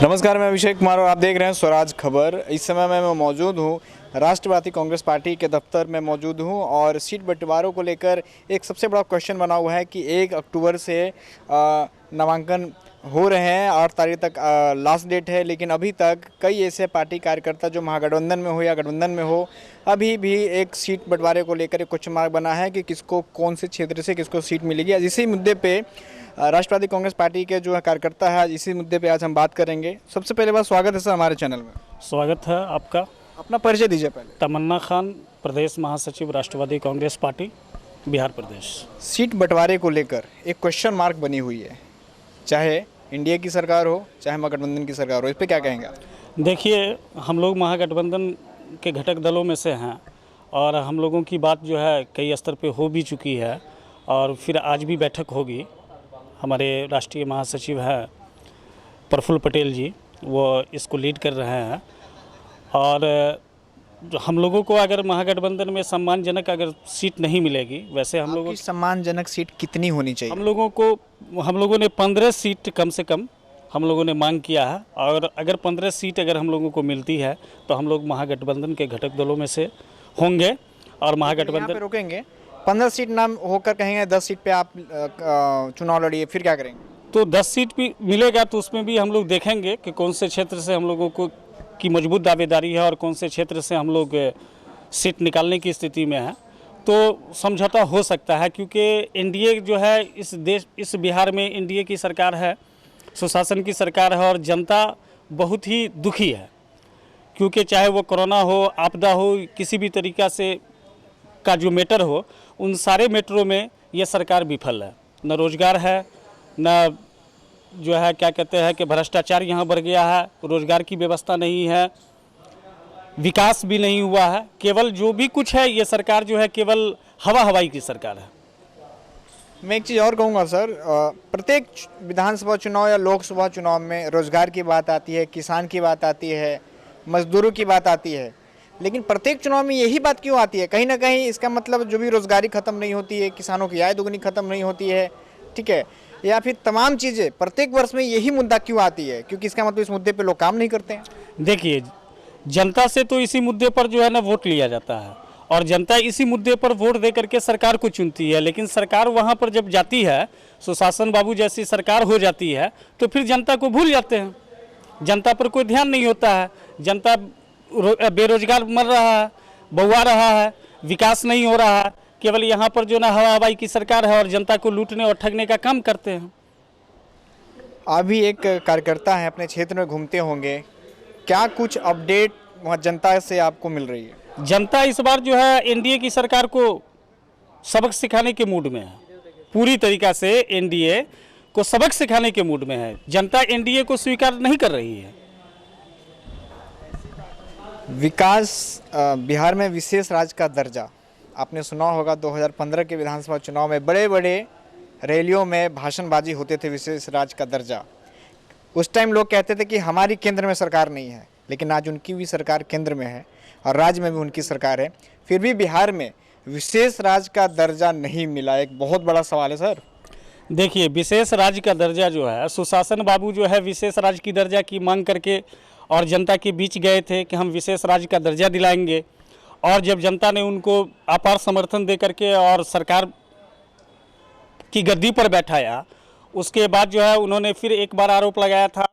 नमस्कार, मैं अभिषेक कुमार और आप देख रहे हैं स्वराज खबर। इस समय मैं मौजूद हूँ राष्ट्रवादी कांग्रेस पार्टी के दफ्तर में मौजूद हूँ और सीट बंटवारों को लेकर एक सबसे बड़ा क्वेश्चन बना हुआ है कि 1 अक्टूबर से नामांकन हो रहे हैं, 8 तारीख तक लास्ट डेट है। लेकिन अभी तक कई ऐसे पार्टी कार्यकर्ता जो महागठबंधन में हो या गठबंधन में हो, अभी भी एक सीट बंटवारे को लेकर एक क्वेश्चन मार्क बना है कि किसको कौन से क्षेत्र से किसको सीट मिलेगी। इसी मुद्दे पे राष्ट्रवादी कांग्रेस पार्टी के जो कार्यकर्ता है, इसी मुद्दे पे आज हम बात करेंगे। सबसे पहले बात, स्वागत है सर हमारे चैनल में। स्वागत है आपका। अपना परिचय दीजिए पहले। तमन्ना खान, प्रदेश महासचिव राष्ट्रवादी कांग्रेस पार्टी, बिहार प्रदेश। सीट बंटवारे को लेकर एक क्वेश्चन मार्क बनी हुई है, चाहे इंडिया की सरकार हो चाहे महागठबंधन की सरकार हो, इस पर क्या कहेंगे आप? देखिए, हम लोग महागठबंधन के घटक दलों में से हैं और हम लोगों की बात जो है कई स्तर पे हो भी चुकी है और फिर आज भी बैठक होगी। हमारे राष्ट्रीय महासचिव हैं प्रफुल्ल पटेल जी, वो इसको लीड कर रहे हैं और जो हम लोगों को अगर महागठबंधन में सम्मानजनक अगर सीट नहीं मिलेगी, वैसे हम लोगों की सम्मानजनक सीट कितनी होनी चाहिए? हम लोगों ने 15 सीट कम से कम हम लोगों ने मांग किया है और अगर 15 सीट अगर हम लोगों को मिलती है तो हम लोग महागठबंधन के घटक दलों में से होंगे और महागठबंधन रोकेंगे। 15 सीट नाम होकर कहेंगे 10 सीट पे आप चुनाव लड़िए, फिर क्या करेंगे? तो 10 सीट भी मिलेगा तो उसमें भी हम लोग देखेंगे कि कौन से क्षेत्र से हम लोगों को की मजबूत दावेदारी है और कौन से क्षेत्र से हम लोग सीट निकालने की स्थिति में है। तो समझौता हो सकता है क्योंकि एनडीए जो है इस बिहार में एनडीए की सरकार है, सुशासन की सरकार है और जनता बहुत ही दुखी है क्योंकि चाहे वो कोरोना हो, आपदा हो, किसी भी तरीक़ा से का जो मैटर हो, उन सारे मैटरों में ये सरकार विफल है। न रोज़गार है, न जो है क्या कहते हैं कि भ्रष्टाचार यहाँ बढ़ गया है, रोज़गार की व्यवस्था नहीं है, विकास भी नहीं हुआ है। केवल जो भी कुछ है ये सरकार जो है केवल हवाई की सरकार है। मैं एक चीज़ और कहूँगा सर, प्रत्येक विधानसभा चुनाव या लोकसभा चुनाव में रोज़गार की बात आती है, किसान की बात आती है, मजदूरों की बात आती है, लेकिन प्रत्येक चुनाव में यही बात क्यों आती है? कहीं ना कहीं इसका मतलब जो भी रोज़गारी ख़त्म नहीं होती है, किसानों की आय दोगुनी ख़त्म नहीं होती है, ठीक है, या फिर तमाम चीज़ें प्रत्येक वर्ष में यही मुद्दा क्यों आती है? क्योंकि इसका मतलब इस मुद्दे पे लोग काम नहीं करते हैं। देखिए, जनता से तो इसी मुद्दे पर जो है ना वोट लिया जाता है और जनता इसी मुद्दे पर वोट दे करके सरकार को चुनती है, लेकिन सरकार वहाँ पर जब जाती है, सुशासन बाबू जैसी सरकार हो जाती है, तो फिर जनता को भूल जाते हैं। जनता पर कोई ध्यान नहीं होता है, जनता बेरोजगार मर रहा है, बहुआ रहा है, विकास नहीं हो रहा है। केवल यहाँ पर जो ना हवाई की सरकार है और जनता को लूटने और ठगने का काम करते हैं। अभी एक कार्यकर्ता है, अपने क्षेत्र में घूमते होंगे, क्या कुछ अपडेट वहाँ जनता से आपको मिल रही है? जनता इस बार जो है एनडीए की सरकार को सबक सिखाने के मूड में है, पूरी तरीक़ा से एनडीए को सबक सिखाने के मूड में है। जनता एनडीए को स्वीकार नहीं कर रही है। विकास, बिहार में विशेष राज्य का दर्जा, आपने सुना होगा 2015 के विधानसभा चुनाव में बड़े बड़े रैलियों में भाषणबाजी होते थे, विशेष राज्य का दर्जा। उस टाइम लोग कहते थे कि हमारी केंद्र में सरकार नहीं है, लेकिन आज उनकी भी सरकार केंद्र में है और राज्य में भी उनकी सरकार है, फिर भी बिहार में विशेष राज्य का दर्जा नहीं मिला। एक बहुत बड़ा सवाल है सर। देखिए, विशेष राज्य का दर्जा जो है, सुशासन बाबू जो है विशेष राज्य की दर्जा की मांग करके और जनता के बीच गए थे कि हम विशेष राज्य का दर्जा दिलाएंगे, और जब जनता ने उनको अपार समर्थन दे करके और सरकार की गद्दी पर बैठाया, उसके बाद जो है उन्होंने फिर एक बार आरोप लगाया था